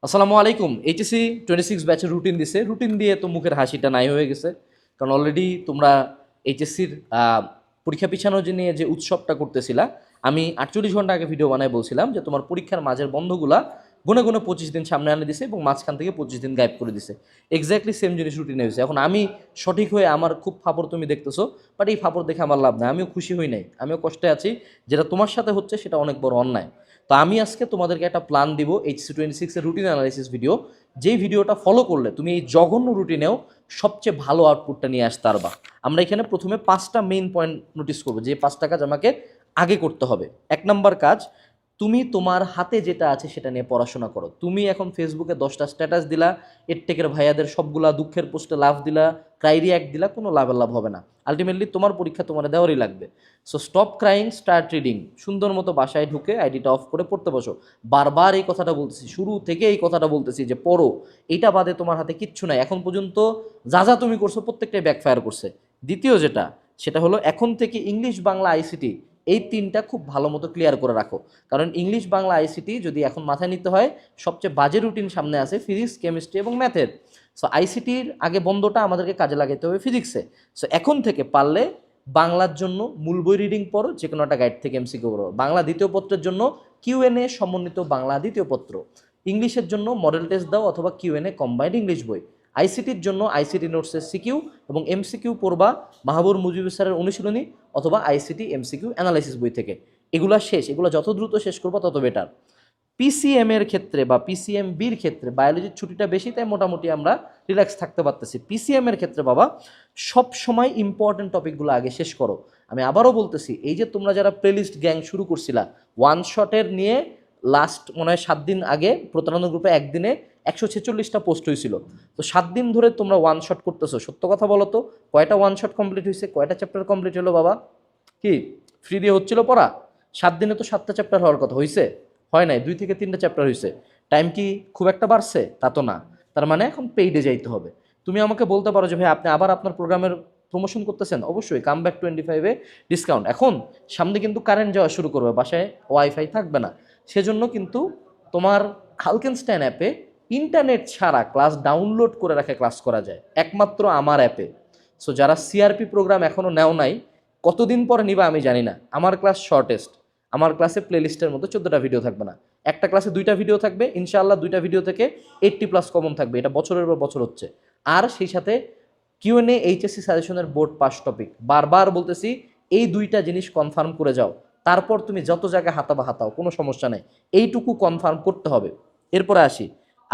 আসসালামু আলাইকুম। এইচএসসি 26 ব্যাচের রুটিন দিছে। রুটিন দিয়ে তো মুখের হাসিটা নাই হয়ে গেছে, কারণ অলরেডি তোমরা এইচএসসির পরীক্ষা পিছানোর নিয়ে যে উৎসবটা করতেছিলা, আমি 48 ঘন্টা আগে ভিডিও বানায় বলছিলাম যে তোমার পরীক্ষার মাঝের বন্ধগুলা গুনে গুনে 25 দিন সামনে আনে দিছে এবং মাঝখান থেকে 25 দিন গায়েব করে দিছে। এক্স্যাক্টলি সেম জিনিস রুটিনে হয়েছে। এখন আমি সঠিক হয়ে আমার খুব ফাপড় তুমি দেখতেছো, বাট এই ফাপড় দেখে আমার লাভ নাই। আমিও খুশি হই নাই, আমিও কষ্টে আছি। যেটা তোমার সাথে হচ্ছে সেটা অনেক বড় অন্যায়। তো আমি আজকে তোমাদেরকে একটা প্ল্যান দিব, HC26 এর রুটিন অ্যানালাইসিস ভিডিও। যেই ভিডিওটা ফলো করলে তুমি এই জঘন্য রুটিনেও সবচেয়ে ভালো আউটপুটটা নিয়ে আসতে পারবা। আমরা এখানে প্রথমে 5টা মেইন পয়েন্ট নোটিস করবো, যে 5টা কাজ আমাকে আগে করতে হবে। 1 নম্বর কাজ, তুমি তোমার হাতে যেটা আছে সেটা নিয়ে পড়াশোনা করো। তুমি এখন ফেসবুকে 10টা স্ট্যাটাস দিলা, এডটেকের ভাইয়াদের সবগুলা দুঃখের পোস্টে লাভ দিলা, ক্রাই রিয়াক্ট দিলা, কোনো লাভ হবে না। আলটিমেটলি তোমার পরীক্ষা তোমার দেওয়ারই লাগবে। So stop crying, start reading. সুন্দর মতো বাসায় ঢুকে আইডিটা অফ করে পড়তে বসো। বারবার এই কথাটা বলতেছি, শুরু থেকে এই কথাটা বলতেছি যে পড়ো। এইটা বাদে তোমার হাতে কিচ্ছু নাই। এখন পর্যন্ত যা যা তুমি করছো প্রত্যেকটাই ব্যাকফায়ার করছে। দ্বিতীয় যেটা, সেটা হলো এখন থেকে ইংলিশ, বাংলা, আইসিটি এই 3টা খুব ভালো মতো ক্লিয়ার করে রাখো। কারণ ইংলিশ, বাংলা, আইসিটি যদি এখন মাথায় নিতে হয়, সবচেয়ে বাজে রুটিন সামনে আছে ফিজিক্স, কেমিস্ট্রি এবং ম্যাথের। সো আইসিটির আগে বন্ধটা আমাদেরকে কাজে লাগাতে হবে ফিজিক্সে। সো এখন থেকে পারলে বাংলার জন্য মূল বই রিডিং পড়ো, যে কোনো একটা গাইড থেকে এমসিকিউ পড়ো। বাংলা দ্বিতীয় পত্রের জন্য কিউএনএ সমন্বিত বাংলা দ্বিতীয় পত্র। ইংলিশের জন্য মডেল টেস্ট দাও অথবা কিউএনএ কম্বাইন্ড ইংলিশ বই। আইসিটির জন্য আইসিটি নোটসের সিকিউ এবং এমসিকিউ পড়বা মাহবুর মুজিবুর স্যারের অনুশীলনী অথবা আইসিটি এমসিকিউ অ্যানালাইসিস বই থেকে। এগুলো শেষ, এগুলো যত দ্রুত শেষ করবা তত বেটার। পিসিএম এর ক্ষেত্রে বা পিসিএম বির ক্ষেত্রে বায়োলজির ছুটিটা বেশি, তাই মোটামুটি আমরা রিল্যাক্স থাকতে পারতেছি। পিসিএম এর ক্ষেত্রে বাবা সব সময় ইম্পর্টেন্ট টপিকগুলো আগে শেষ করো। আমি আবারও বলতেছি, এই যে তোমরা যারা প্লেলিস্ট গ্যাং শুরু করছিলা, ওয়ান শটের নিয়ে লাস্ট মনে হয় 7 দিন আগে প্রতারণা গ্রুপে একদিনে 146টা পোস্ট হয়েছিল। তো 7 দিন ধরে তোমরা ওয়ান শট করতেছো, সত্য কথা বলো তো, কয়টা ওয়ান শট কমপ্লিট হয়েছে, কয়টা চ্যাপ্টার কমপ্লিট হলো বাবা? কি ফ্রি দিয়ে হচ্ছিল পড়া? 7 দিনে তো 7টা চ্যাপ্টার হওয়ার কথা, হয়েছে? হয় নাই, 2 থেকে 3টা চ্যাপ্টার হয়েছে। টাইম কি খুব একটা বাড়ছে? তা তো না। তার মানে এখন পেইডে যাইতে হবে। তুমি আমাকে বলতে পারো যে ভাই আপনি আবার আপনার প্রোগ্রামের প্রমোশন করতেছেন। অবশ্যই কাম ব্যাক 25-এ ডিসকাউন্ট। এখন সামনে কিন্তু কারেন্ট যাওয়া শুরু করবে, বাসায় ওয়াইফাই থাকবে না। সেজন্য কিন্তু তোমার হালকেনস্টাইন অ্যাপে ইন্টারনেট ছাড়া ক্লাস ডাউনলোড করে রাখে ক্লাস করা যায়, একমাত্র আমার অ্যাপে। সো যারা সিআরপি প্রোগ্রাম এখনও নেও নাই, কতদিন পরে নিবা আমি জানি না। আমার ক্লাস শর্টেস্ট, আমার ক্লাসে প্লেলিস্টের মধ্যে 14টা ভিডিও থাকবে না, একটা ক্লাসে 2টা ভিডিও থাকবে। ইনশাআল্লাহ 2টা ভিডিও থেকে 80+ কমন থাকবে, এটা বছরের পর বছর হচ্ছে। আর সেই সাথে কিউএনএ, এইচএসসি সাজেশনের বোর্ড পাস টপিক। বারবার বলতেছি এই 2টা জিনিস কনফার্ম করে যাও, তারপর তুমি যত জায়গায় হাতাবা হাতাও, কোনো সমস্যা নেই। এইটুকু কনফার্ম করতে হবে। এরপরে আসি,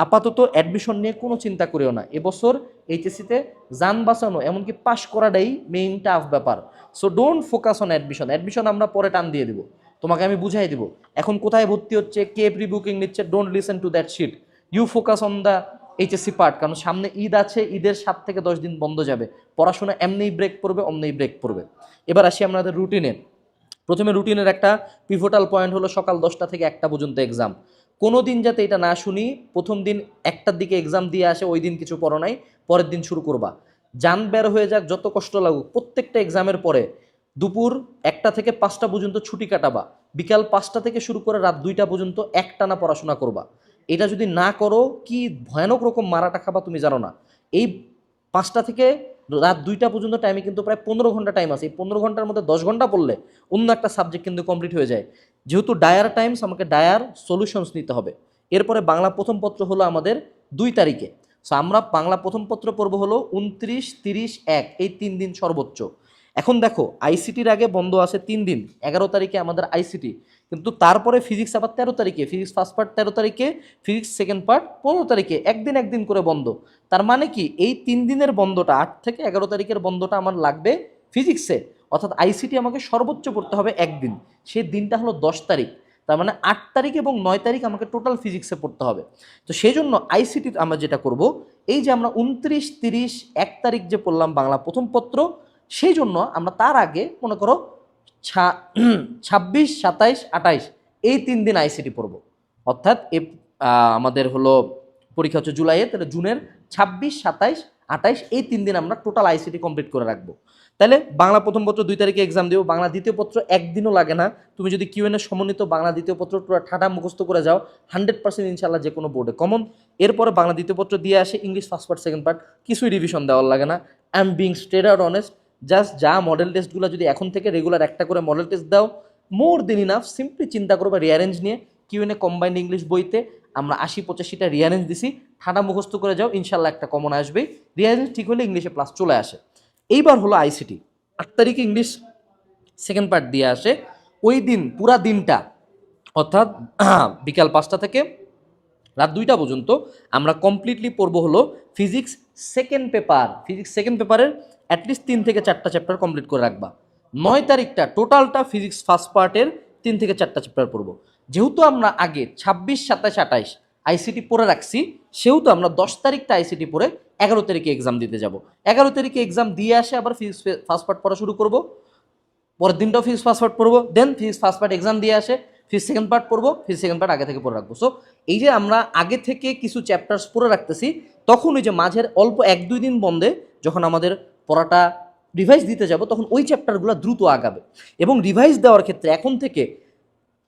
আপাতত অ্যাডমিশন নিয়ে কোনো চিন্তা করিও না। এবছর এইচএসসিতে যান বাঁচানো এমনকি পাশ করাটাই মেইন টাফ ব্যাপার। So don't focus on admission. Admission আমরা পরে টান দিয়ে দিব, তোমাকে আমি বুঝাই দিব এখন কোথায় ভর্তি হচ্ছে, কে প্রি বুকিং নিচ্ছে। Don't listen to that shit, you focus on the HSC part. কারণ সামনে ঈদ আছে, ঈদের 7 থেকে 10 দিন বন্ধ যাবে, পড়াশোনা এমনিই ব্রেক পড়বে, অমনিই ব্রেক পড়বে। এবার আসি আমাদের রুটিনে। প্রথমে রুটিনের একটা পিভটাল পয়েন্ট হলো সকাল 10টা থেকে 1টা পর্যন্ত এক্সাম। কোনো দিন যাতে এটা না শুনি প্রথম দিন 1টার দিকে এক্সাম দিয়ে আসে, ওই দিন কিছু পড়ো নাই, পরের দিন শুরু করবা। জান বের হয়ে যাক, যত কষ্ট লাগুক, প্রত্যেকটা এক্সামের পরে দুপুর 1টা থেকে 5টা পর্যন্ত ছুটি কাটাবা। বিকাল 5টা থেকে শুরু করে রাত 2টা পর্যন্ত একটানা পড়াশোনা করবা। এটা যদি না করো কি ভয়ানক রকম মারাটা খাবা তুমি জানো না। এই 5টা থেকে রাত 2টা পর্যন্ত টাইমে কিন্তু প্রায় 15 ঘন্টা টাইম আছে। এই 15 ঘন্টার মধ্যে 10 ঘন্টা পড়লে অন্য একটা সাবজেক্ট কিন্তু কমপ্লিট হয়ে যায়। যেহেতু ডায়ার টাইমস, আমাকে ডায়ার সলিউশনস নিতে হবে। এরপরে বাংলা প্রথম পত্র হলো আমাদের 2 তারিখে। সো আমরা বাংলা প্রথম পত্র পড়ব হলো 29, 30, 1 এই 3 দিন সর্বোচ্চ। এখন দেখো আইসিটির আগে বন্ধ আছে 3 দিন, 11 তারিখে আমাদের আইসিটি, কিন্তু তারপরে ফিজিক্স আবার 13 তারিখে, ফিজিক্স ফার্স্ট পার্ট 13 তারিখে, ফিজিক্স সেকেন্ড পার্ট 15 তারিখে, একদিন একদিন করে বন্ধ। তার মানে কি এই 3 দিনের বন্ধটা, 8 থেকে 11 তারিখের বন্ধটা আমার লাগবে ফিজিক্সে। অর্থাৎ আইসিটি আমাকে সর্বোচ্চ পড়তে হবে একদিন, সেই দিনটা হলো 10 তারিখ। তার মানে 8 তারিখ এবং 9 তারিখ আমাকে টোটাল ফিজিক্সে পড়তে হবে। তো সেই জন্য আইসিটি আমরা যেটা করব, এই যে আমরা 29, 30, 1 তারিখ যে পড়লাম বাংলা প্রথম পত্র, সেই জন্য আমরা তার আগে মনে করো 26, 27, 28 এই 3 দিন আইসিটি পড়ব। অর্থাৎ আমাদের হলো পরীক্ষা হচ্ছে জুলাইয়ে, তাহলে জুনের 26, 27, 28, এই 3 দিন আমরা টোটাল আইসিটি কমপ্লিট করে রাখবো। তাহলে বাংলা প্রথম পত্র 2 তারিখে এক্সাম দেবো, বাংলা দ্বিতীয় পত্র একদিনও লাগে না। তুমি যদি কিউএনএ সমন্বিত বাংলা দ্বিতীয় পত্র পুরো ঠাটা মুখস্থ করে যাও 100% ইনশাল্লাহ যে কোনো বোর্ডে কমন। এরপরে বাংলা দ্বিতীয় পত্র দিয়ে আসে English first part second part, কিছুই রিভিশন দেওয়ার লাগে না। I am being straight out honest, just যা মডেল টেস্টগুলো যদি এখন থেকে রেগুলার একটা করে মডেল টেস্ট দাও, মোর দেন ইনাফ। সিম্পলি চিন্তা করবে রিয়ারেঞ্জ নিয়ে, কিউএনএ কম্বাইন্ড ইংলিশ বইতে আমরা 80-85টা রিয়ারেঞ্জ দিছি, ঠান্ডা মুখস্থ করে যাও, ইনশাল্লাহ একটা কমন আসবেই। রিয়ারেঞ্জ ঠিক হলে ইংলিশে প্লাস চলে আসে। এইবার হলো আইসিটি 8 তারিখে ইংলিশ সেকেন্ড পার্ট দিয়ে আসে। ওই দিন পুরা দিনটা অর্থাৎ বিকাল 5টা থেকে রাত 2টা পর্যন্ত আমরা কমপ্লিটলি পড়বো হলো physics second paper. Physics second পেপারের অ্যাটলিস্ট 3 থেকে 4টা চ্যাপ্টার কমপ্লিট করে রাখবা। 9 তারিখটা টোটালটা ফিজিক্স ফার্স্ট পার্টের 3 থেকে 4টা চ্যাপ্টার পড়বো। যেহেতু আমরা আগে 26, 27, 28 আইসিটি পড়ে রাখছি, সেহেতু আমরা 10 তারিখটা আইসিটি পড়ে 11 তারিখে এক্সাম দিতে যাব। 11 তারিখে এক্সাম দিয়ে আসে আবার ফিজিক্স ফার্স্ট পার্ট পড়া শুরু করবো। পরের দিনটাও ফিজিক্স ফার্স্ট পার্ট পড়বো, দেন ফিজিক্স ফার্স্ট পার্ট এক্সাম দিয়ে আসে, ফিজিক্স সেকেন্ড পার্ট পড়বো, ফিজিক্স সেকেন্ড পার্ট আগে থেকে পড়ে রাখবো। সো এই যে আমরা আগে থেকে কিছু চ্যাপ্টার্স পড়ে রাখতেছি, তখন ওই যে মাঝের অল্প 1-2 দিন বন্ধে যখন আমাদের পড়াটা রিভাইজ দিতে যাব, তখন ওই চ্যাপ্টারগুলো দ্রুত আগাবে। এবং রিভাইজ দেওয়ার ক্ষেত্রে এখন থেকে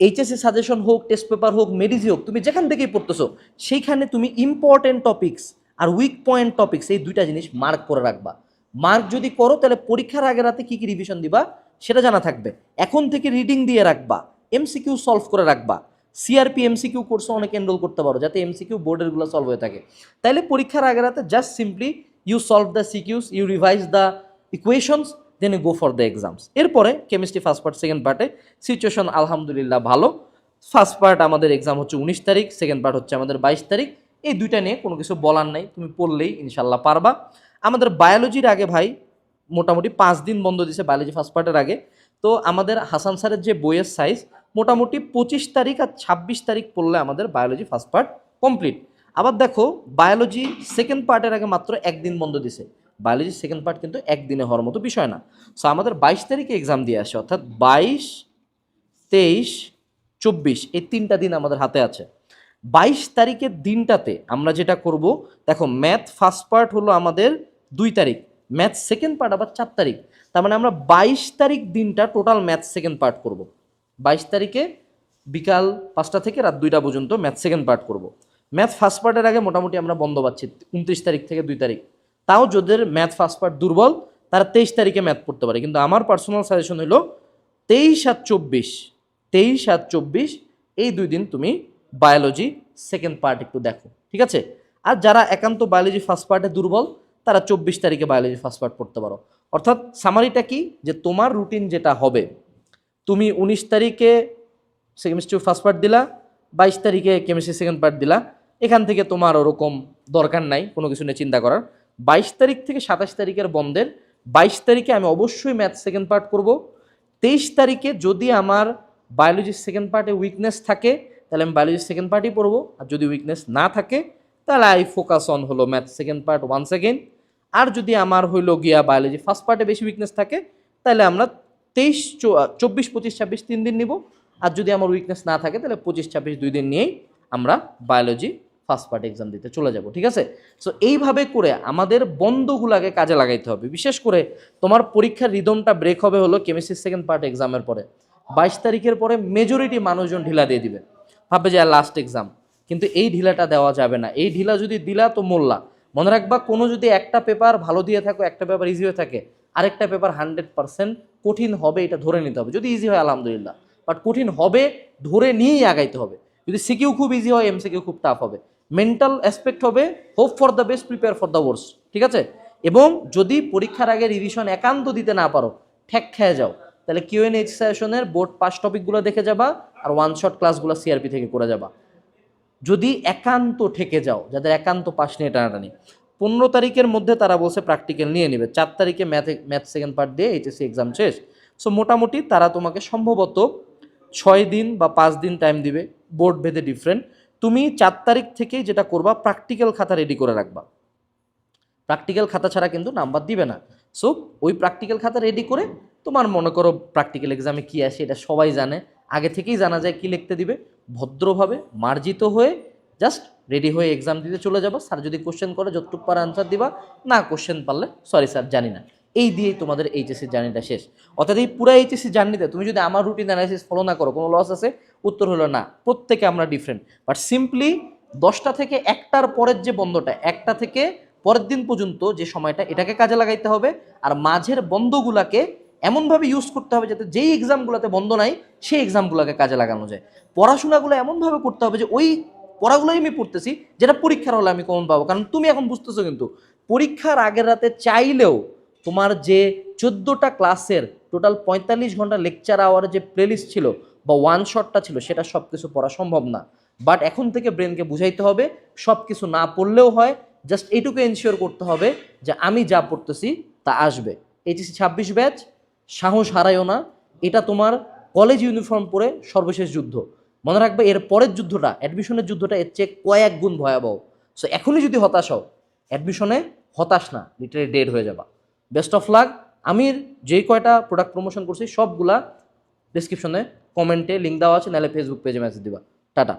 এইচএসসি সাজেশন হোক, টেস্ট পেপার হোক, মেডিজি হোক, তুমি যেখান থেকেই পড়তেছো সেইখানে তুমি ইম্পর্টেন্ট টপিকস আর উইক পয়েন্ট টপিকস এই 2টা জিনিস মার্ক করে রাখবা। মার্ক যদি করো তাহলে পরীক্ষার আগে রাতে কী কী রিভিশন দিবা সেটা জানা থাকবে। এখন থেকে রিডিং দিয়ে রাখবা, এমসিকিউ সলভ করে রাখবা। সিআরপি এমসিকিউ কোর্সে অনেকে এনরোল করতে পারো, যাতে এমসিকিউ বোর্ডেরগুলো সলভ হয়ে থাকে। তাইলে পরীক্ষার আগে রাতে just simply you solve the CQs, you revise the equations, then you go for the exams. এরপরে কেমিস্ট্রি ফার্স্ট পার্ট সেকেন্ড পার্টে সিচুয়েশন আলহামদুলিল্লাহ ভালো। ফার্স্ট পার্ট আমাদের এক্সাম হচ্ছে 19 তারিখ, সেকেন্ড পার্ট হচ্ছে আমাদের 22 তারিখ। এই 2টা নিয়ে কোনো কিছু বলার নাই, তুমি পড়লেই ইনশাল্লাহ পারবা। আমাদের বায়োলজির আগে ভাই মোটামুটি 5 দিন বন্ধ দিছে বায়োলজি ফার্স্ট পার্টের আগে। তো আমাদের হাসান স্যারের যে বইয়ের সাইজ মোটামুটি 25 তারিখ আর 26 তারিখ পড়লে আমাদের বায়োলজি ফার্স্ট পার্ট কমপ্লিট। আবার দেখো বায়োলজি সেকেন্ড পার্টের আগে মাত্র 1 দিন বন্ধ দিছে। বায়োলজি সেকেন্ড পার্ট কিন্তু একদিনে হওয়ার মতো বিষয় না। সো আমাদের 22 তারিখে এক্সাম দিয়ে আসে, অর্থাৎ 22, 23, 24 এই 3টা দিন আমাদের হাতে আছে। 22 তারিখের দিনটাতে আমরা যেটা করব, দেখো ম্যাথ ফার্স্ট পার্ট হলো আমাদের 2 তারিখ, ম্যাথ সেকেন্ড পার্ট আবার 4 তারিখ। তার মানে আমরা 22 তারিখ দিনটা টোটাল ম্যাথ সেকেন্ড পার্ট করব। 22 তারিখে বিকাল 5টা থেকে রাত 2টা পর্যন্ত ম্যাথ সেকেন্ড পার্ট করব। ম্যাথ ফার্স্ট পার্টের আগে মোটামুটি আমরা বন্ধ পাচ্ছি 29 তারিখ থেকে 2 তারিখ। তাও যাদের ম্যাথ ফার্স্ট পার্ট দুর্বল তারা 23 তারিখে ম্যাথ পড়তে পারে, কিন্তু আমার পার্সোনাল সাজেশন হলো 23 আর 24, 23 আর 24 এই 2 দিন তুমি বায়োলজি সেকেন্ড পার্ট একটু দেখো, ঠিক আছে? আর যারা একান্ত বায়োলজি ফার্স্ট পার্টে দুর্বল তারা 24 তারিখে বায়োলজি ফার্স্ট পার্ট পড়তে পারো। অর্থাৎ সামারিটা কি, যে তোমার রুটিন যেটা হবে, তুমি 19 তারিখে কেমিস্ট্রি ফার্স্ট পার্ট দিলা, 22 তারিখে কেমিস্ট্রি সেকেন্ড পার্ট দিলা, এখান থেকে তোমার ওরকম দরকার নাই কোনো কিছু নিয়ে চিন্তা করার। 22 তারিখ থেকে 27 তারিখের বন্ধের 22 তারিখে আমি অবশ্যই ম্যাথ সেকেন্ড পার্ট করব। 23 তারিখে যদি আমার বায়োলজির সেকেন্ড পার্টে উইকনেস থাকে তাহলে আমি বায়োলজির সেকেন্ড পার্টই পড়বো, আর যদি উইকনেস না থাকে তাহলে আই ফোকাস অন হলো math second part once again. আর যদি আমার হইলো গিয়া বায়োলজি ফার্স্ট পার্টে বেশি উইকনেস থাকে তাহলে আমরা 23, 24, 25, 26 3 দিন নিব। আর যদি আমার উইকনেস না থাকে তাহলে 25, 26 2 দিন নিয়েই আমরা বায়োলজি ফার্স্ট পার্ট এক্সাম দিতে চলে যাব, ঠিক আছে? সো এইভাবে করে আমাদের বন্ধগুলাকে কাজে লাগাইতে হবে। বিশেষ করে তোমার পরীক্ষার রিদমটা ব্রেক হবে হলো কেমিস্ট্রি সেকেন্ড পার্ট এক্সামের পরে। 22 তারিখের পরে মেজরিটি মানুষজন ঢিলা দিয়ে দিবে, ভাববে যে লাস্ট এক্সাম, কিন্তু এই ঢিলাটা দেওয়া যাবে না। এই ঢিলা যদি দিলা তো মোল্লা। মনে রাখবা, কোনো যদি একটা পেপার ভালো দিয়ে থাকো, একটা পেপার ইজি হয়ে থাকে, আরেকটা পেপার 100% কঠিন হবে, এটা ধরে নিতে হবে। যদি ইজি হয় আলহামদুলিল্লাহ, বাট কঠিন হবে ধরে নিয়েই আগাইতে হবে। যদি সিকিউ খুব ইজি হয়, এমসিকিউ খুব টাফ হবে। মেন্টাল অ্যাসপেক্ট হবে hope for the best, prepare for the worst, ঠিক আছে? এবং যদি পরীক্ষার আগে রিভিশন একান্ত দিতে না পারো, ঠ্যাক খেয়ে যাও, তাহলে কিউএনএইচ সেশনের বোর্ড পাস টপিকগুলো দেখে যাবা আর ওয়ান শট ক্লাসগুলো সিআরপি থেকে করে যাবা। যদি একান্ত ঠেকে যাও, যাদের একান্ত পাস নিয়ে টানাটানি, 15 তারিখের মধ্যে তারা বলছে প্র্যাকটিক্যাল নিয়ে নেবে, 4 তারিখে ম্যাথ সেকেন্ড পার্ট দিয়ে এইচএসসি এক্সাম শেষ। সো মোটামুটি তারা তোমাকে সম্ভবত 6 দিন বা 5 দিন টাইম দিবে, বোর্ড ভেদে ডিফারেন্ট। তুমি 4 তারিখ থেকেই যেটা করবা, প্র্যাকটিক্যাল খাতা রেডি করে রাখবা। প্র্যাকটিক্যাল খাতা ছাড়া কিন্তু নাম্বার দিবে না। সো ওই প্র্যাকটিক্যাল খাতা রেডি করে, তোমার মনে করো প্র্যাকটিক্যাল এক্সামে কী আসে এটা সবাই জানে, আগে থেকেই জানা যায় কী লিখতে দিবে, ভদ্রভাবে মার্জিত হয়ে জাস্ট রেডি হয়ে এক্সাম দিতে চলে যাবা, স্যার যদি কোশ্চেন করে যতটুকু পারে আনসার দিবা, না কোশ্চেন পারলে সরি স্যার জানি না। এই দিয়েই তোমাদের এইচএসসি জার্নিটা শেষ। অর্থাৎ এই পুরো এইচএসসি জার্নিতে তুমি যদি আমার রুটিন অ্যানালাইসিস ফলো না করো কোনো লস আছে? উত্তর হলো না, প্রত্যেকে আমরা ডিফারেন্ট। বাট সিম্পলি 10টা থেকে 1টার পরের যে বন্ধটা, 1টা থেকে পরের দিন পর্যন্ত যে সময়টা, এটাকে কাজে লাগাইতে হবে। আর মাঝের বন্ধগুলাকে এমনভাবে ইউজ করতে হবে যাতে যেই এক্সামগুলোতে বন্ধ নাই সেই এক্সামগুলোকে কাজে লাগানো যায়। পড়াশোনাগুলো এমনভাবে করতে হবে যে ওই পড়াগুলোই আমি পড়তেছি যেটা পরীক্ষার হলে আমি কমন পাবো। কারণ তুমি এখন বুঝতেছো কিন্তু পরীক্ষার আগের রাতে চাইলেও তোমার যে 14টা ক্লাসের টোটাল 45 ঘন্টা লেকচার আওয়ারের যে প্লেলিস্ট ছিল বা ওয়ান শটটা ছিল, সেটা সব কিছু পড়া সম্ভব না। বাট এখন থেকে ব্রেনকে বুঝাইতে হবে সব কিছু না পড়লেও হয়, জাস্ট এইটুকু এনশিওর করতে হবে যে আমি যা পড়তেছি তা আসবে। এইচএসসি 26 ব্যাচ, সাহস হারাইও না। এটা তোমার কলেজ ইউনিফর্ম পরে সর্বশেষ যুদ্ধ। মনে রাখবে এর পরের যুদ্ধটা, অ্যাডমিশনের যুদ্ধটা এর চেয়ে কয়েক গুণ ভয়াবহ। সো এখনই যদি হতাশ হও, অ্যাডমিশনে হতাশ না, লিটারালি ডেড হয়ে যাবা। Best of luck. আমির যেই কয়টা প্রোডাক্ট প্রমোশন করছি সবগুলা ডিসক্রিপশনে কমেন্টে লিঙ্ক দেওয়া আছে, নাহলে ফেসবুক পেজে মেসেজ দিবা। টাটা।